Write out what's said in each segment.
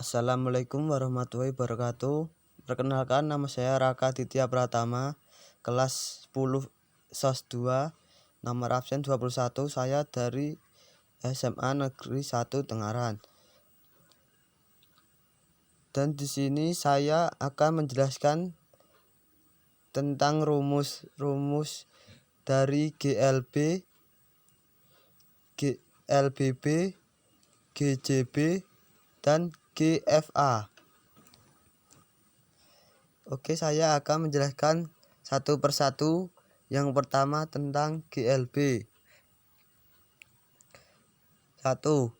Assalamualaikum warahmatullahi wabarakatuh. Perkenalkan, nama saya Raka Ditya Pratama, kelas 10 SOS 2, nomor absen 21. Saya dari SMA Negeri 1 Tengaran. Dan di sini saya akan menjelaskan tentang rumus-rumus dari GLB, GLBB, GJB, dan GFA. Oke, saya akan menjelaskan satu persatu. Yang pertama tentang GLB. 1.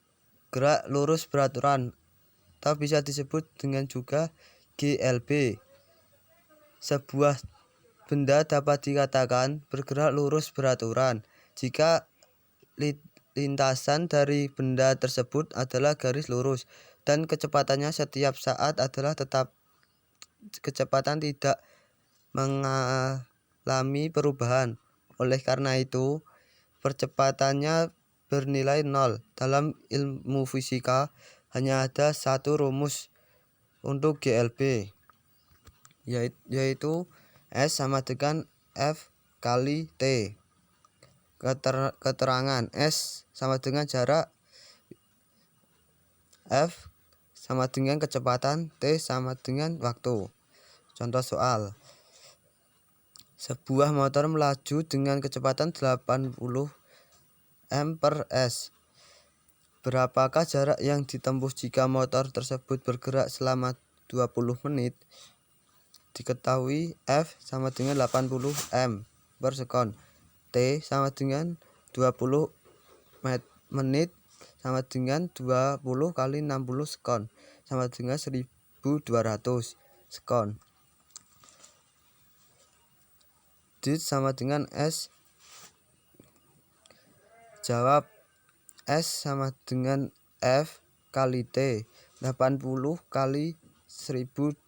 Gerak lurus beraturan atau bisa disebut dengan juga GLB. Sebuah benda dapat dikatakan bergerak lurus beraturan jika lintasan dari benda tersebut adalah garis lurus dan kecepatannya setiap saat adalah tetap. Kecepatan tidak mengalami perubahan. Oleh karena itu, percepatannya bernilai 0. Dalam ilmu fisika, hanya ada satu rumus untuk GLB, yaitu S sama dengan F kali T. Keterangan: S sama dengan jarak, F sama dengan kecepatan, T sama dengan waktu. Contoh soal. Sebuah motor melaju dengan kecepatan 80 m/s. Berapakah jarak yang ditempuh jika motor tersebut bergerak selama 20 menit? Diketahui F sama dengan 80 m/s. T sama dengan 20 menit sama dengan 20 kali 60 sekon sama dengan 1200 sekon. D sama dengan S. Jawab: S sama dengan F kali T. 80 kali 1200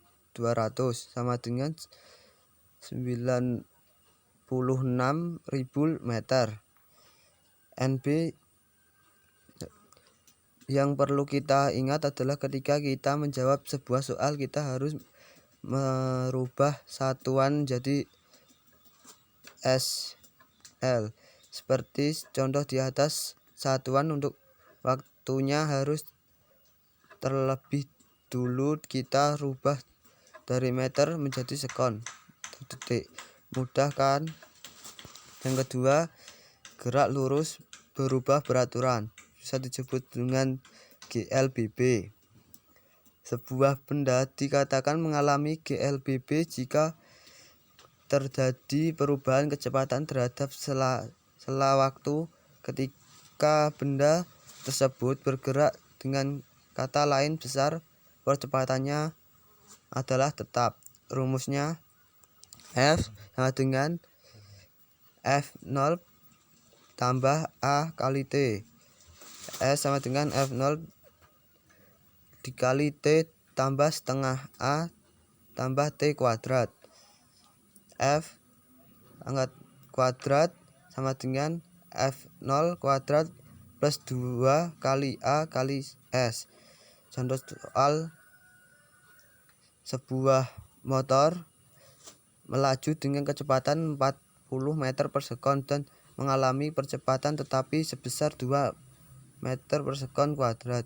sama dengan 96.000 meter. NB. Yang perlu kita ingat adalah ketika kita menjawab sebuah soal, kita harus merubah satuan jadi SL. Seperti contoh di atas, satuan untuk waktunya harus terlebih dulu kita rubah dari meter menjadi sekon, detik. Mudah kan? Yang kedua, gerak lurus berubah beraturan, bisa disebut dengan GLBB. Sebuah benda dikatakan mengalami GLBB jika terjadi perubahan kecepatan terhadap sela waktu ketika benda tersebut bergerak. Dengan kata lain, besar percepatannya adalah tetap. Rumusnya F sama dengan F0 tambah A kali T. S sama dengan F0 dikali T tambah setengah A tambah T kuadrat. F pangkat kuadrat sama dengan F0 kuadrat plus 2 kali A kali S. Contoh soal. Sebuah motor melaju dengan kecepatan 40 meter per sekon dan mengalami percepatan tetapi sebesar 2 meter per sekon kuadrat.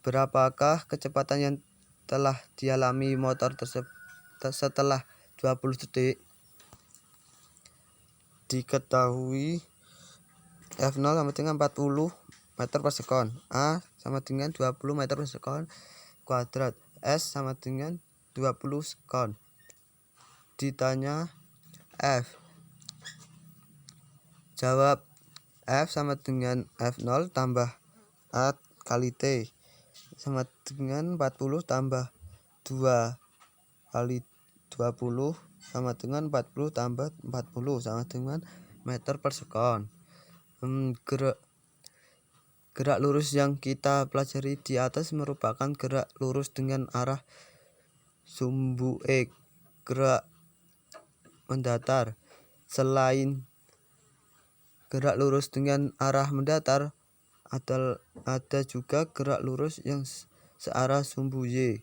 Berapakah kecepatan yang telah dialami motor tersebut setelah 20 detik? Diketahui F0 sama dengan 40 meter per sekon, A sama dengan 20 meter per sekon kuadrat, S sama dengan 20 sekon. Ditanya F. Jawab: F sama dengan F0 tambah A kali T sama dengan 40 tambah 2 kali 20 sama dengan 40 tambah 40 sama dengan meter per sekon. Gerak lurus yang kita pelajari di atas merupakan gerak lurus dengan arah sumbu X. Gerak mendatar. Selain gerak lurus dengan arah mendatar, ada juga gerak lurus yang searah sumbu Y.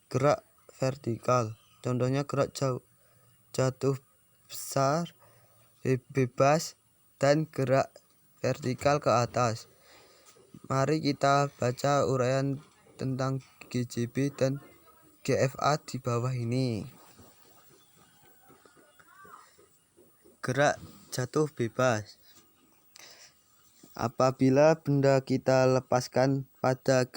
Gerak vertikal, contohnya gerak jatuh besar, bebas, dan gerak vertikal ke atas. Mari kita baca uraian tentang GJB dan GFA di bawah ini. Gerak jatuh bebas. Apabila benda kita lepaskan pada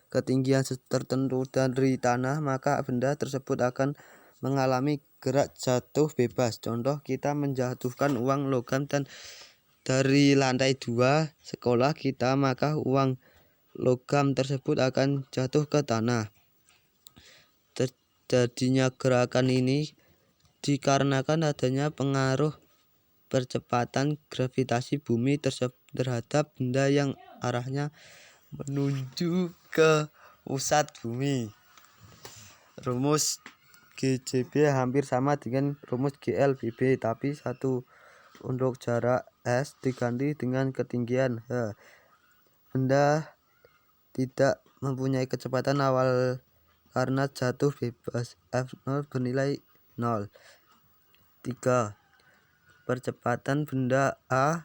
ketinggian tertentu dari tanah, maka benda tersebut akan mengalami gerak jatuh bebas. Contoh, kita menjatuhkan uang logam dan dari lantai 2 sekolah kita, maka uang logam tersebut akan jatuh ke tanah. Terjadinya gerakan ini dikarenakan adanya pengaruh percepatan gravitasi bumi terhadap benda yang arahnya menuju ke pusat bumi. Rumus GJB hampir sama dengan rumus GLBB, tapi satu untuk jarak S diganti dengan ketinggian H. Benda tidak mempunyai kecepatan awal karena jatuh bebas. F0 bernilai 0. 3. Percepatan benda A,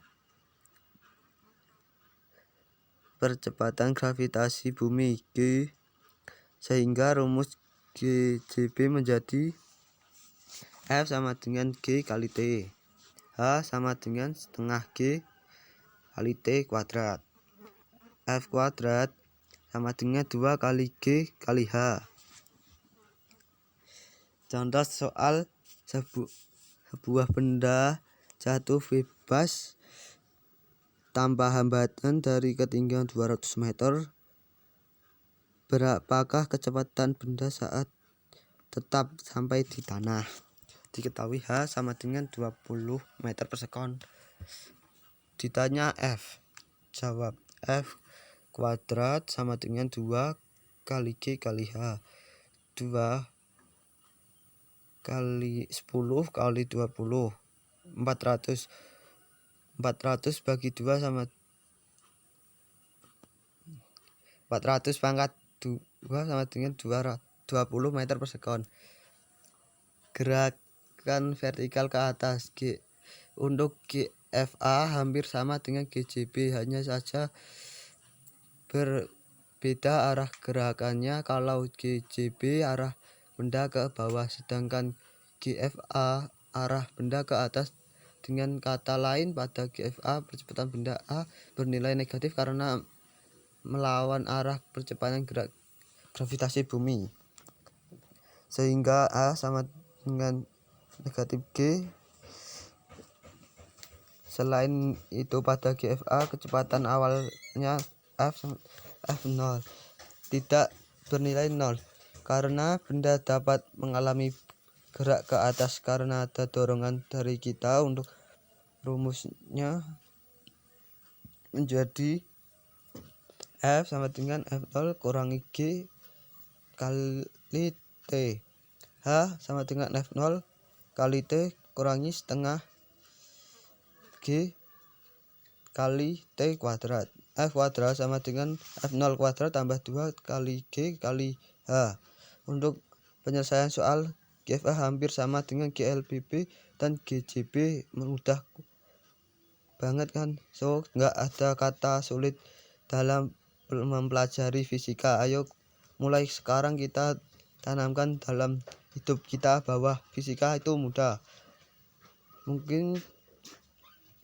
percepatan gravitasi bumi G, sehingga rumus GJB menjadi F sama dengan G kali T. H sama dengan setengah G kali T kuadrat. F kuadrat sama dengan 2 kali G kali H. Contoh soal sebuah benda jatuh bebas tanpa hambatan dari ketinggian 200 meter. Berapakah kecepatan benda saat tetap sampai di tanah? Diketahui H sama dengan 20 meter per sekon. Ditanya F, jawab F kuadrat sama dengan 2 kali G kali H. 2 kali 10 kali 20, 400 bagi 2 sama 400 pangkat 2 sama dengan 20 meter per sekon. Gerakan vertikal ke atas G. Untuk GFA hampir sama dengan GJB, hanya saja berbeda arah gerakannya. Kalau GJB arah benda ke bawah, sedangkan GFA arah benda ke atas. Dengan kata lain, pada GFA percepatan benda A bernilai negatif karena melawan arah percepatan gerak gravitasi bumi, sehingga A sama dengan negatif G. Selain itu, pada GFA kecepatan awalnya F0 tidak bernilai 0 karena benda dapat mengalami gerak ke atas karena ada dorongan dari kita. Untuk rumusnya menjadi F sama dengan F0 kurangi G kali T. H sama dengan F0 kali T kurangi setengah G kali T kuadrat. F kuadrat sama dengan F0 kuadrat tambah 2 kali G kali H. Untuk penyelesaian soal GFA hampir sama dengan GLBB dan GJB, mudah banget kan? So, nggak ada kata sulit dalam mempelajari fisika. Ayo mulai sekarang kita tanamkan dalam hidup kita bahwa fisika itu mudah. Mungkin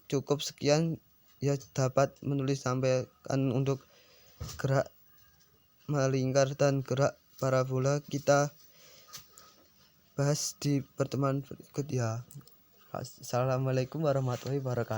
cukup sekian ya, dapat menulis sampaikan untuk gerak melingkar dan gerak parabola. Kita bahas di pertemuan berikut ya. Assalamualaikum warahmatullahi wabarakatuh.